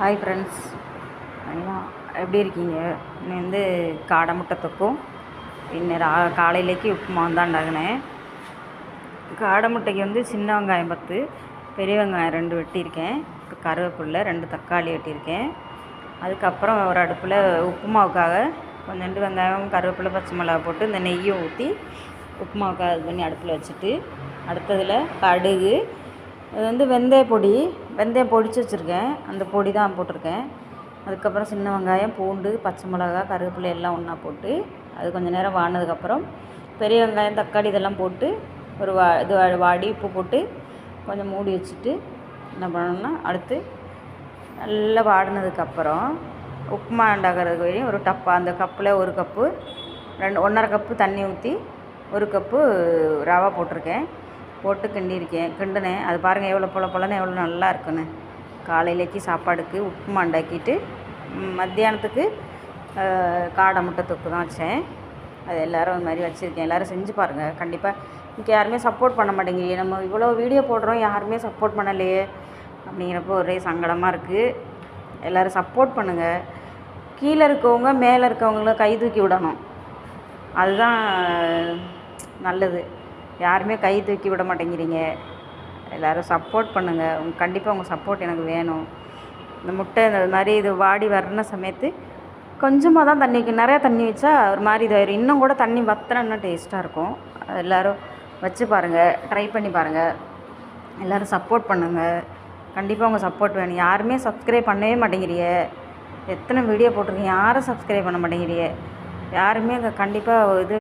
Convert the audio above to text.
Hi friends, எல்லாம் எப்படி இருக்கீங்க? இன்னும் காடை முட்டை தொக்கும் காலையிலேக்கு உப்புமாவும் தான் உண்டாகினேன். காடை முட்டைக்கு சின்ன வெங்காயம் 10, பெரிய வெங்காயம் 2 வெட்டியிருக்கேன். கருவேப்பிலை 2 தக்காளி வெட்டியிருக்கேன். அதுக்கப்புறம் ஒரு அடுப்பில் உப்புமாவுக்காக கொஞ்சோண்டு வெங்காயம், கருவேப்பிலை, பச்சை மிளகா போட்டு இந்த நெய்யும் ஊற்றி உப்புமாவுக்காக இது பண்ணி அடுப்பில் வச்சுட்டு, அடுத்ததில் கடுகு, இது வெந்தயம் பொடிச்சு வச்சுருக்கேன். அந்த பொடி தான் போட்டிருக்கேன். அதுக்கப்புறம் சின்ன வெங்காயம், பூண்டு, பச்சை மிளகா, கருவேப்பிலை எல்லாம் ஒன்றா போட்டு அது கொஞ்சம் நேரம் வாடினதுக்கப்புறம் பெரிய வெங்காயம், தக்காளி இதெல்லாம் போட்டு ஒரு வாடி உப்பு போட்டு கொஞ்சம் மூடி வச்சுட்டு என்ன பண்ணணும்னா, அடுத்து நல்லா வாடினதுக்கப்புறம் உப்புமா உண்டாகிறதுக்கு வரையும் ஒரு டப்பா, அந்த கப்பில் 1 கப்பு 1.5 கப்பு தண்ணி ஊற்றி 1 கப்பு ரவை போட்டிருக்கேன். போட்டு கிண்டினேன். அது பாருங்கள் எவ்வளோ பொலன்னு எவ்வளோ நல்லா இருக்குன்னு. காலையிலேக்கு சாப்பாடுக்கு உப்புமா உண்டாக்கிட்டு மத்தியானத்துக்கு காடை முட்டை தொக்கு தான் வச்சேன். அது எல்லோரும் அது மாதிரி வச்சுருக்கேன். எல்லோரும் செஞ்சு பாருங்கள். கண்டிப்பாக இன்றைக்கி யாருமே சப்போர்ட் பண்ண மாட்டேங்கிறீங்க. நம்ம இவ்வளோ வீடியோ போடுறோம், யாருமே சப்போர்ட் பண்ணலையே அப்படிங்கிறப்போ ஒரே சங்கடமாக இருக்குது. எல்லோரும் சப்போர்ட் பண்ணுங்கள். கீழே இருக்கவங்க மேலே இருக்கவங்கள கை தூக்கி விடணும், அதுதான் நல்லது. யாருமே கை தூக்கி விட மாட்டேங்கிறீங்க. எல்லோரும் சப்போர்ட் பண்ணுங்கள். கண்டிப்பாக உங்கள் சப்போர்ட் எனக்கு வேணும். இந்த முட்டை இந்த மாதிரி இது வாடி வர்ற சமயத்து கொஞ்சமாக தான் தண்ணி வைக்கணும். நிறையா தண்ணி வச்சா ஒரு மாதிரி இதாயிரும். இன்னும் கூட தண்ணி வற்றினா டேஸ்ட்டாக இருக்கும். எல்லோரும் வச்சு பாருங்கள், ட்ரை பண்ணி பாருங்கள். எல்லோரும் சப்போர்ட் பண்ணுங்கள். கண்டிப்பாக உங்கள் சப்போர்ட் வேணும். யாருமே சப்ஸ்கிரைப் பண்ணவே மாட்டேங்கிறீங்க. எத்தனை வீடியோ போட்டிருக்கீங்க, யாரும் சப்ஸ்கிரைப் பண்ண மாட்டேங்கிறீங்க. யாருமே கண்டிப்பாக இது